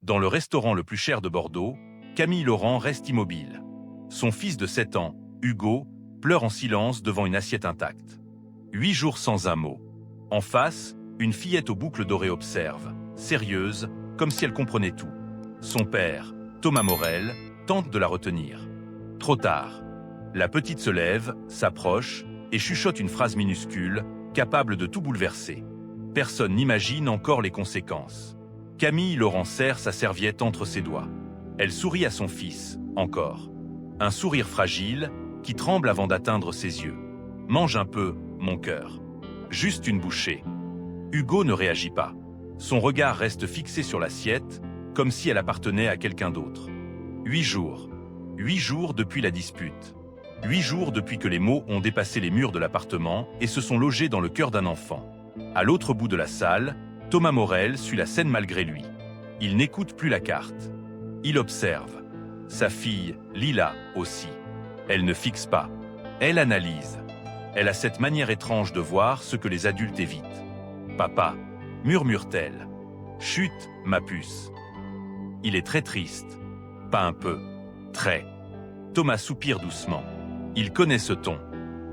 Dans le restaurant le plus cher de Bordeaux, Camille Laurent reste immobile. Son fils de 7 ans, Hugo, pleure en silence devant une assiette intacte. 8 jours sans un mot. En face, une fillette aux boucles dorées observe, sérieuse, comme si elle comprenait tout. Son père, Thomas Morel, tente de la retenir. Trop tard. La petite se lève, s'approche et chuchote une phrase minuscule, capable de tout bouleverser. Personne n'imagine encore les conséquences. Camille Laurent serre sa serviette entre ses doigts. Elle sourit à son fils, encore. Un sourire fragile, qui tremble avant d'atteindre ses yeux. « Mange un peu, mon cœur. » Juste une bouchée. Hugo ne réagit pas. Son regard reste fixé sur l'assiette, comme si elle appartenait à quelqu'un d'autre. 8 jours. 8 jours depuis la dispute. 8 jours depuis que les mots ont dépassé les murs de l'appartement et se sont logés dans le cœur d'un enfant. À l'autre bout de la salle, Thomas Morel suit la scène malgré lui. Il n'écoute plus la carte. Il observe. Sa fille, Lila, aussi. Elle ne fixe pas. Elle analyse. Elle a cette manière étrange de voir ce que les adultes évitent. « Papa », murmure-t-elle. « Chut, ma puce. » Il est très triste. Pas un peu. Très. Thomas soupire doucement. Il connaît ce ton.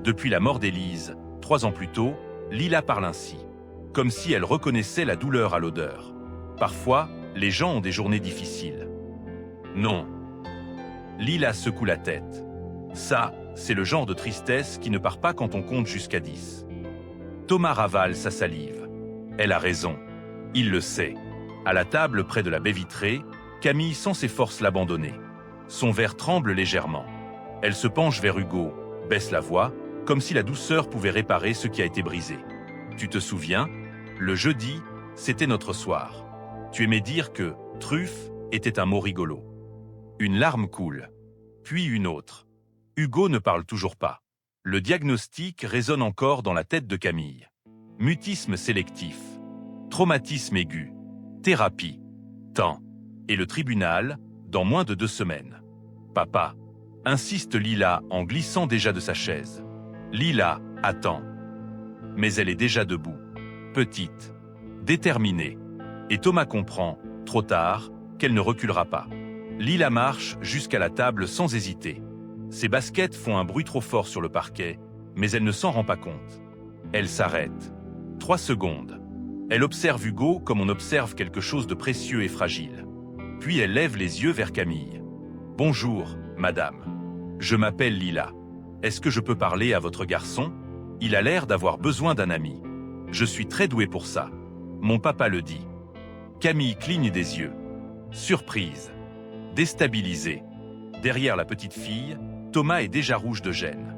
Depuis la mort d'Élise, 3 ans plus tôt, Lila parle ainsi. Comme si elle reconnaissait la douleur à l'odeur. Parfois, les gens ont des journées difficiles. Non. Lila secoue la tête. Ça, c'est le genre de tristesse qui ne part pas quand on compte jusqu'à 10. Thomas ravale sa salive. Elle a raison. Il le sait. À la table près de la baie vitrée, Camille sent ses forces l'abandonner. Son verre tremble légèrement. Elle se penche vers Hugo, baisse la voix, comme si la douceur pouvait réparer ce qui a été brisé. « Tu te souviens ? Le jeudi, c'était notre soir. Tu aimais dire que « truffe » était un mot rigolo. » Une larme coule. Puis une autre. Hugo ne parle toujours pas. Le diagnostic résonne encore dans la tête de Camille. Mutisme sélectif. Traumatisme aigu. Thérapie. Temps. Et le tribunal, dans moins de 2 semaines. « Papa », insiste Lila en glissant déjà de sa chaise. Lila attend. Mais elle est déjà debout. Petite. Déterminée. Et Thomas comprend, trop tard, qu'elle ne reculera pas. Lila marche jusqu'à la table sans hésiter. Ses baskets font un bruit trop fort sur le parquet, mais elle ne s'en rend pas compte. Elle s'arrête. 3 secondes. Elle observe Hugo comme on observe quelque chose de précieux et fragile. Puis elle lève les yeux vers Camille. « Bonjour, madame. Je m'appelle Lila. Est-ce que je peux parler à votre garçon ? Il a l'air d'avoir besoin d'un ami. Je suis très douée pour ça. Mon papa le dit. » Camille cligne des yeux. Surprise. Déstabilisée. Derrière la petite fille, Thomas est déjà rouge de gêne.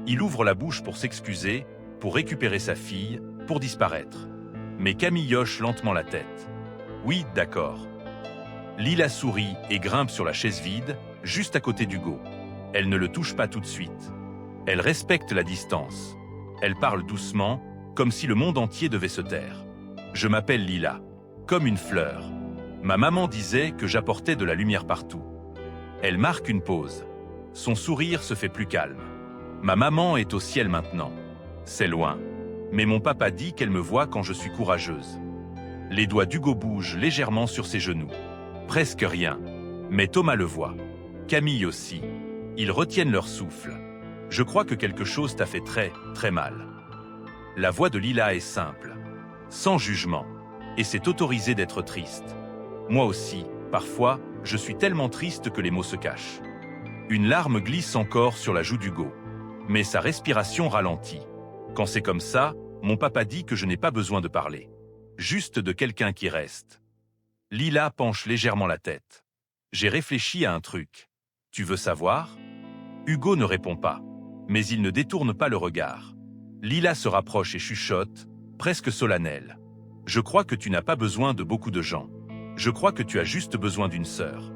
Il ouvre la bouche pour s'excuser, pour récupérer sa fille, pour disparaître. Mais Camille hoche lentement la tête. « Oui, d'accord. » Lila sourit et grimpe sur la chaise vide, juste à côté d'Hugo. Elle ne le touche pas tout de suite. Elle respecte la distance. Elle parle doucement, comme si le monde entier devait se taire. « Je m'appelle Lila, comme une fleur. Ma maman disait que j'apportais de la lumière partout. » Elle marque une pause. Son sourire se fait plus calme. « Ma maman est au ciel maintenant. C'est loin. Mais mon papa dit qu'elle me voit quand je suis courageuse. » Les doigts d'Hugo bougent légèrement sur ses genoux. Presque rien. Mais Thomas le voit. Camille aussi. Ils retiennent leur souffle. « Je crois que quelque chose t'a fait très, très mal. » La voix de Lila est simple, sans jugement, et c'est autorisé d'être triste. Moi aussi, parfois, je suis tellement triste que les mots se cachent. Une larme glisse encore sur la joue d'Hugo, mais sa respiration ralentit. Quand c'est comme ça, mon papa dit que je n'ai pas besoin de parler. Juste de quelqu'un qui reste. Lila penche légèrement la tête. J'ai réfléchi à un truc. Tu veux savoir ? Hugo ne répond pas, mais il ne détourne pas le regard. Lila se rapproche et chuchote, presque solennelle. Je crois que tu n'as pas besoin de beaucoup de gens. Je crois que tu as juste besoin d'une sœur.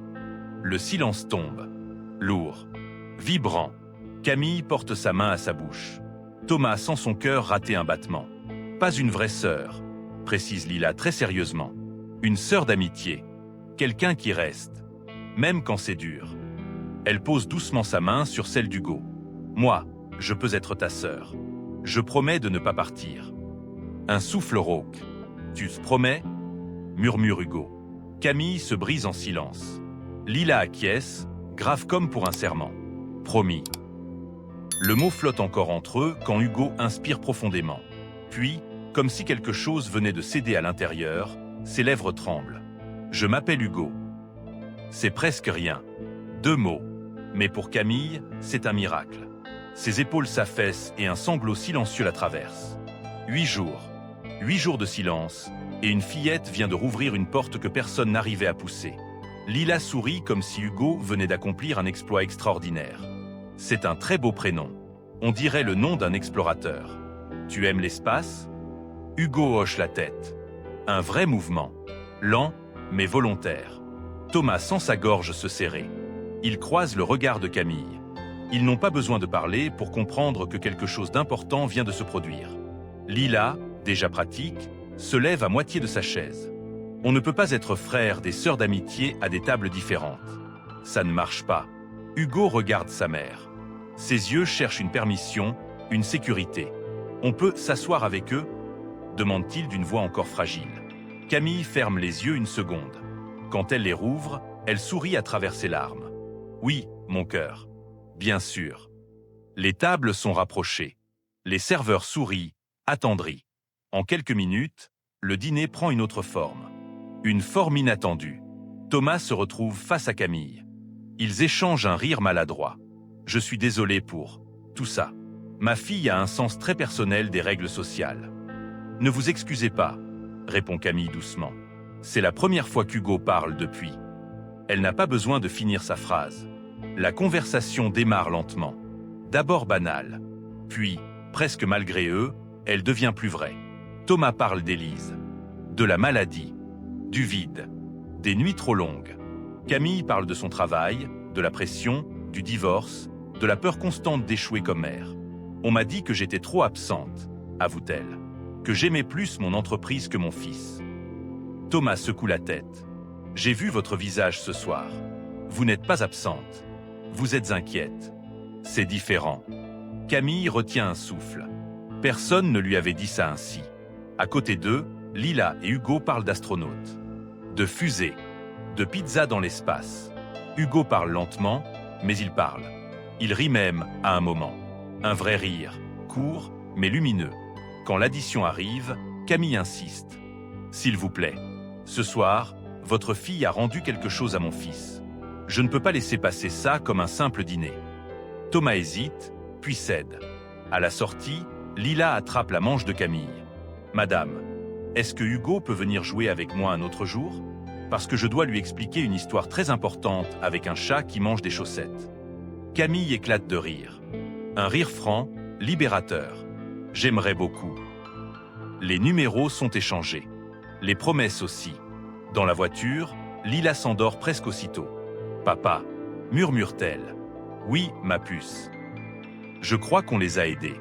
Le silence tombe. Lourd. Vibrant. Camille porte sa main à sa bouche. Thomas sent son cœur rater un battement. Pas une vraie sœur, précise Lila très sérieusement. Une sœur d'amitié. Quelqu'un qui reste. Même quand c'est dur. Elle pose doucement sa main sur celle d'Hugo. Moi, je peux être ta sœur. Je promets de ne pas partir. Un souffle rauque. Tu te promets ? Murmure Hugo. Camille se brise en silence. Lila acquiesce, grave comme pour un serment. Promis. Le mot flotte encore entre eux quand Hugo inspire profondément. Puis, comme si quelque chose venait de céder à l'intérieur, ses lèvres tremblent. Je m'appelle Hugo. C'est presque rien. 2 mots. Mais pour Camille, c'est un miracle. Ses épaules s'affaissent et un sanglot silencieux la traverse. 8 jours. 8 jours de silence, et une fillette vient de rouvrir une porte que personne n'arrivait à pousser. Lila sourit comme si Hugo venait d'accomplir un exploit extraordinaire. C'est un très beau prénom. On dirait le nom d'un explorateur. Tu aimes l'espace ? Hugo hoche la tête. Un vrai mouvement. Lent, mais volontaire. Thomas sent sa gorge se serrer. Il croise le regard de Camille. Ils n'ont pas besoin de parler pour comprendre que quelque chose d'important vient de se produire. Lila, déjà pratique, se lève à moitié de sa chaise. On ne peut pas être frère des sœurs d'amitié à des tables différentes. Ça ne marche pas. Hugo regarde sa mère. Ses yeux cherchent une permission, une sécurité. On peut s'asseoir avec eux ? Demande-t-il d'une voix encore fragile. Camille ferme les yeux une seconde. Quand elle les rouvre, elle sourit à travers ses larmes. Oui, mon cœur. Bien sûr. Les tables sont rapprochées. Les serveurs sourient, attendris. En quelques minutes, le dîner prend une autre forme. Une forme inattendue. Thomas se retrouve face à Camille. Ils échangent un rire maladroit. Je suis désolé pour tout ça. Ma fille a un sens très personnel des règles sociales. Ne vous excusez pas, répond Camille doucement. C'est la première fois qu'Hugo parle depuis. Elle n'a pas besoin de finir sa phrase. La conversation démarre lentement. D'abord banale. Puis, presque malgré eux, elle devient plus vraie. Thomas parle d'Élise. De la maladie. Du vide. Des nuits trop longues. Camille parle de son travail, de la pression, du divorce, de la peur constante d'échouer comme mère. On m'a dit que j'étais trop absente, avoue-t-elle. Que j'aimais plus mon entreprise que mon fils. Thomas secoue la tête. J'ai vu votre visage ce soir. Vous n'êtes pas absente. Vous êtes inquiète. C'est différent. Camille retient un souffle. Personne ne lui avait dit ça ainsi. À côté d'eux, Lila et Hugo parlent d'astronautes. De fusées. De pizza dans l'espace. Hugo parle lentement, mais il parle. Il rit même à un moment. Un vrai rire, court, mais lumineux. Quand l'addition arrive, Camille insiste. S'il vous plaît, ce soir, votre fille a rendu quelque chose à mon fils. Je ne peux pas laisser passer ça comme un simple dîner. Thomas hésite, puis cède. À la sortie, Lila attrape la manche de Camille. Madame, est-ce que Hugo peut venir jouer avec moi un autre jour ? Parce que je dois lui expliquer une histoire très importante avec un chat qui mange des chaussettes. Camille éclate de rire. Un rire franc, libérateur. J'aimerais beaucoup. Les numéros sont échangés. Les promesses aussi. Dans la voiture, Lila s'endort presque aussitôt. Papa, murmure-t-elle. Oui, ma puce. Je crois qu'on les a aidés.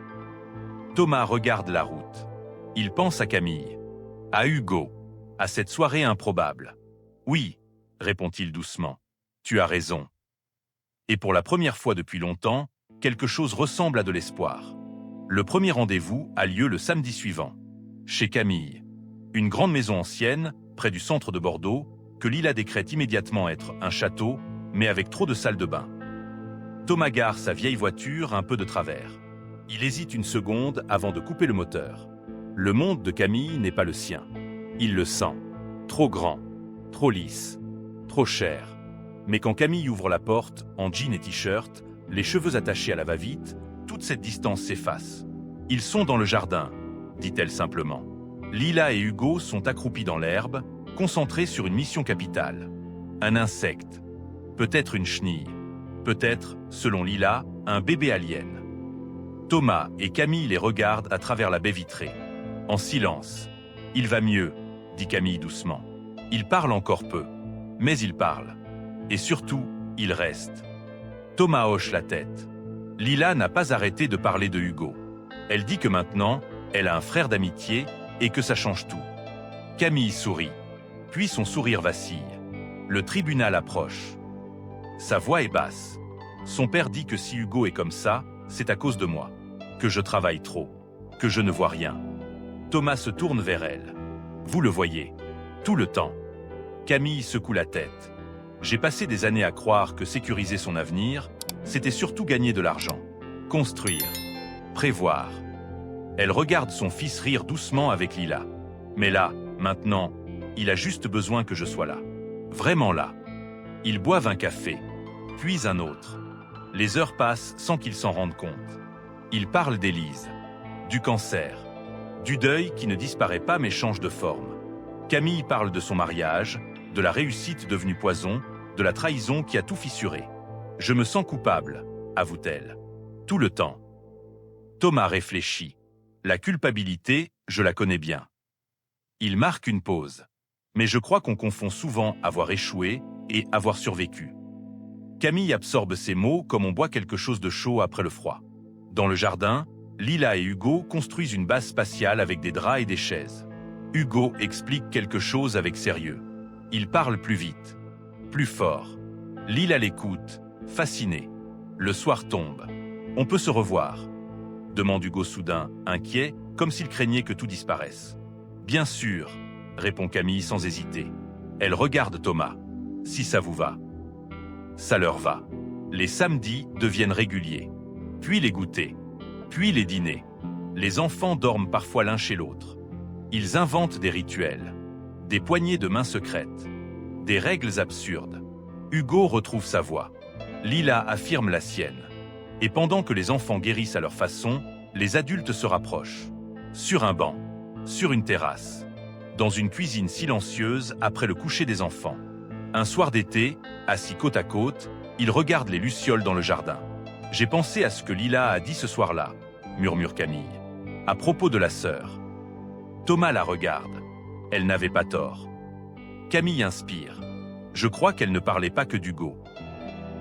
Thomas regarde la route. Il pense à Camille. À Hugo. À cette soirée improbable. Oui, répond-il doucement. Tu as raison. Et pour la première fois depuis longtemps, quelque chose ressemble à de l'espoir. Le premier rendez-vous a lieu le samedi suivant. Chez Camille. Une grande maison ancienne, près du centre de Bordeaux, que Lila décrète immédiatement être un château, mais avec trop de salles de bain. Thomas gare sa vieille voiture un peu de travers. Il hésite une seconde avant de couper le moteur. Le monde de Camille n'est pas le sien. Il le sent. Trop grand, trop lisse, trop cher. Mais quand Camille ouvre la porte, en jean et t-shirt, les cheveux attachés à la va-vite, toute cette distance s'efface. Ils sont dans le jardin, dit-elle simplement. Lila et Hugo sont accroupis dans l'herbe, concentrés sur une mission capitale. Un insecte. Peut-être une chenille. Peut-être, selon Lila, un bébé alien. Thomas et Camille les regardent à travers la baie vitrée. En silence. Il va mieux, dit Camille doucement. Il parle encore peu. Mais il parle. Et surtout, il reste. Thomas hoche la tête. Lila n'a pas arrêté de parler de Hugo. Elle dit que maintenant, elle a un frère d'amitié et que ça change tout. Camille sourit. Puis son sourire vacille. Le tribunal approche. Sa voix est basse. Son père dit que si Hugo est comme ça, c'est à cause de moi. Que je travaille trop. Que je ne vois rien. Thomas se tourne vers elle. Vous le voyez. Tout le temps. Camille secoue la tête. J'ai passé des années à croire que sécuriser son avenir, c'était surtout gagner de l'argent. Construire. Prévoir. Elle regarde son fils rire doucement avec Lila. Mais là, maintenant, il a juste besoin que je sois là. Vraiment là. Ils boivent un café, puis un autre. Les heures passent sans qu'ils s'en rendent compte. Ils parlent d'Élise, du cancer, du deuil qui ne disparaît pas mais change de forme. Camille parle de son mariage, de la réussite devenue poison, de la trahison qui a tout fissuré. Je me sens coupable, avoue-t-elle. Tout le temps. Thomas réfléchit. La culpabilité, je la connais bien. Il marque une pause. Mais je crois qu'on confond souvent avoir échoué et avoir survécu. Camille absorbe ces mots comme on boit quelque chose de chaud après le froid. Dans le jardin, Lila et Hugo construisent une base spatiale avec des draps et des chaises. Hugo explique quelque chose avec sérieux. Il parle plus vite, plus fort. Lila l'écoute, fascinée. Le soir tombe. On peut se revoir, demande Hugo soudain, inquiet, comme s'il craignait que tout disparaisse. Bien sûr, répond Camille sans hésiter. Elle regarde Thomas. Si ça vous va. Ça leur va. Les samedis deviennent réguliers. Puis les goûters. Puis les dîners. Les enfants dorment parfois l'un chez l'autre. Ils inventent des rituels. Des poignées de main secrètes. Des règles absurdes. Hugo retrouve sa voix. Lila affirme la sienne. Et pendant que les enfants guérissent à leur façon, les adultes se rapprochent. Sur un banc. Sur une terrasse. Dans une cuisine silencieuse après le coucher des enfants. Un soir d'été, assis côte à côte, ils regardent les lucioles dans le jardin. J'ai pensé à ce que Lila a dit ce soir-là, murmure Camille, à propos de la sœur. Thomas la regarde. Elle n'avait pas tort. Camille inspire. Je crois qu'elle ne parlait pas que d'Hugo.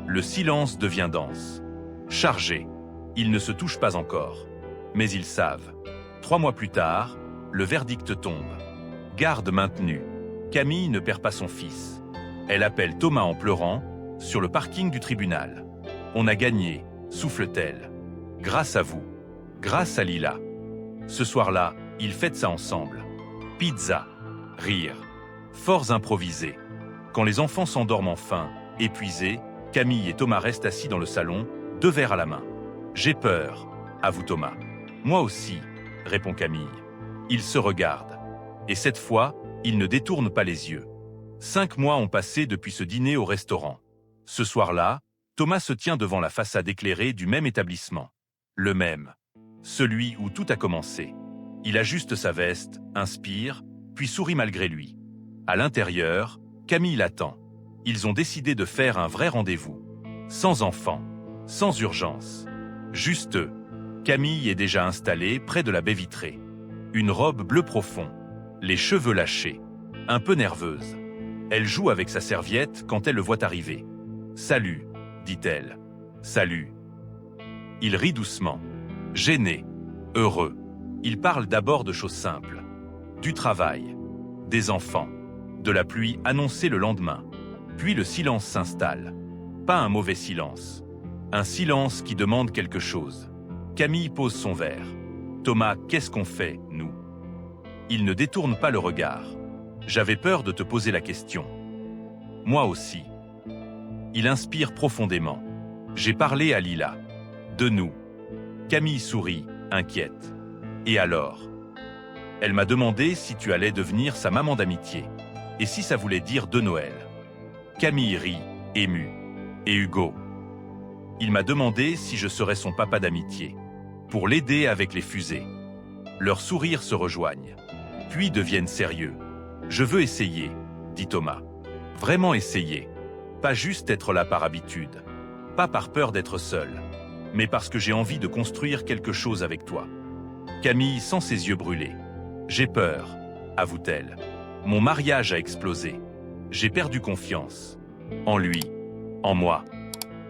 Le silence devient dense. Chargé. Ils ne se touchent pas encore. Mais ils savent. 3 mois plus tard, le verdict tombe. Garde maintenue. Camille ne perd pas son fils. Elle appelle Thomas en pleurant, sur le parking du tribunal. On a gagné, souffle-t-elle. Grâce à vous. Grâce à Lila. Ce soir-là, ils fêtent ça ensemble. Pizza. Rire. Forts improvisés. Quand les enfants s'endorment enfin, épuisés, Camille et Thomas restent assis dans le salon, 2 verres à la main. J'ai peur, avoue Thomas. Moi aussi, répond Camille. Ils se regardent. Et cette fois, ils ne détournent pas les yeux. 5 mois ont passé depuis ce dîner au restaurant. Ce soir-là, Thomas se tient devant la façade éclairée du même établissement. Le même. Celui où tout a commencé. Il ajuste sa veste, inspire, puis sourit malgré lui. À l'intérieur, Camille l'attend. Ils ont décidé de faire un vrai rendez-vous. Sans enfants, sans urgence. Juste eux. Camille est déjà installée près de la baie vitrée. Une robe bleu profond. Les cheveux lâchés. Un peu nerveuse. Elle joue avec sa serviette quand elle le voit arriver. « Salut », dit-elle. « Salut ». Il rit doucement. Gêné. Heureux. Il parle d'abord de choses simples. Du travail. Des enfants. De la pluie annoncée le lendemain. Puis le silence s'installe. Pas un mauvais silence. Un silence qui demande quelque chose. Camille pose son verre. « Thomas, qu'est-ce qu'on fait, nous ?» Il ne détourne pas le regard. J'avais peur de te poser la question. Moi aussi. Il inspire profondément. J'ai parlé à Lila. De nous. Camille sourit, inquiète. Et alors? Elle m'a demandé si tu allais devenir sa maman d'amitié. Et si ça voulait dire de Noël. Camille rit, émue. Et Hugo? Il m'a demandé si je serais son papa d'amitié. Pour l'aider avec les fusées. Leurs sourires se rejoignent. Puis deviennent sérieux. Je veux essayer, dit Thomas. Vraiment essayer. Pas juste être là par habitude. Pas par peur d'être seul. Mais parce que j'ai envie de construire quelque chose avec toi. Camille sent ses yeux brûler. J'ai peur, avoue-t-elle. Mon mariage a explosé. J'ai perdu confiance. En lui. En moi.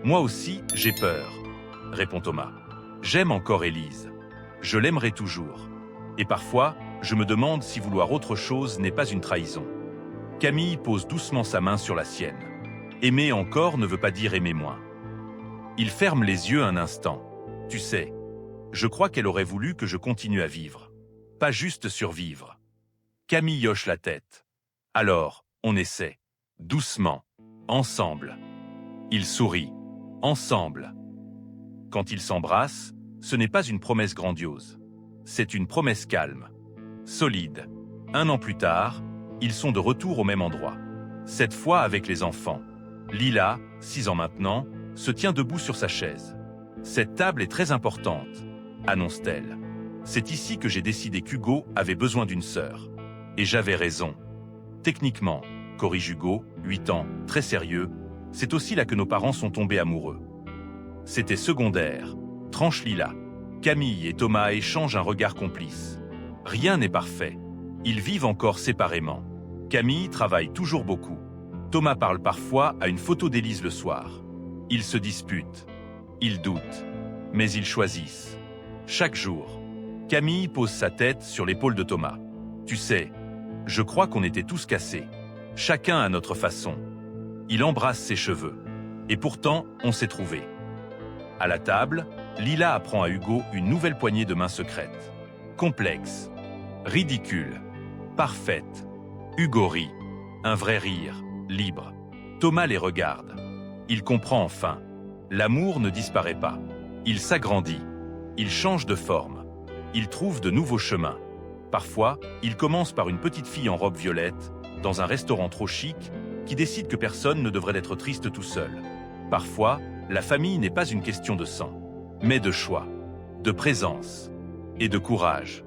Moi aussi, j'ai peur, répond Thomas. J'aime encore Élise. Je l'aimerai toujours. Et parfois, je me demande si vouloir autre chose n'est pas une trahison. Camille pose doucement sa main sur la sienne. Aimer encore ne veut pas dire aimer moins. Il ferme les yeux un instant. Tu sais, je crois qu'elle aurait voulu que je continue à vivre. Pas juste survivre. Camille hoche la tête. Alors, on essaie. Doucement. Ensemble. Ils sourient. Ensemble. Quand ils s'embrassent, ce n'est pas une promesse grandiose. C'est une promesse calme. Solide. 1 an plus tard, ils sont de retour au même endroit. Cette fois avec les enfants. Lila, 6 ans maintenant, se tient debout sur sa chaise. Cette table est très importante, annonce-t-elle. C'est ici que j'ai décidé qu'Hugo avait besoin d'une sœur. Et j'avais raison. Techniquement, corrige Hugo, 8 ans, très sérieux, c'est aussi là que nos parents sont tombés amoureux. C'était secondaire, tranche Lila. Camille et Thomas échangent un regard complice. Rien n'est parfait. Ils vivent encore séparément. Camille travaille toujours beaucoup. Thomas parle parfois à une photo d'Élise le soir. Ils se disputent. Ils doutent. Mais ils choisissent. Chaque jour, Camille pose sa tête sur l'épaule de Thomas. Tu sais, je crois qu'on était tous cassés. Chacun à notre façon. Il embrasse ses cheveux. Et pourtant, on s'est trouvés. À la table, Lila apprend à Hugo une nouvelle poignée de main secrète. Complexe. Ridicule. Parfaite. Hugo rit. Un vrai rire. Libre. Thomas les regarde. Il comprend enfin. L'amour ne disparaît pas. Il s'agrandit. Il change de forme. Il trouve de nouveaux chemins. Parfois, il commence par une petite fille en robe violette, dans un restaurant trop chic, qui décide que personne ne devrait être triste tout seul. Parfois, la famille n'est pas une question de sang, mais de choix, de présence et de courage.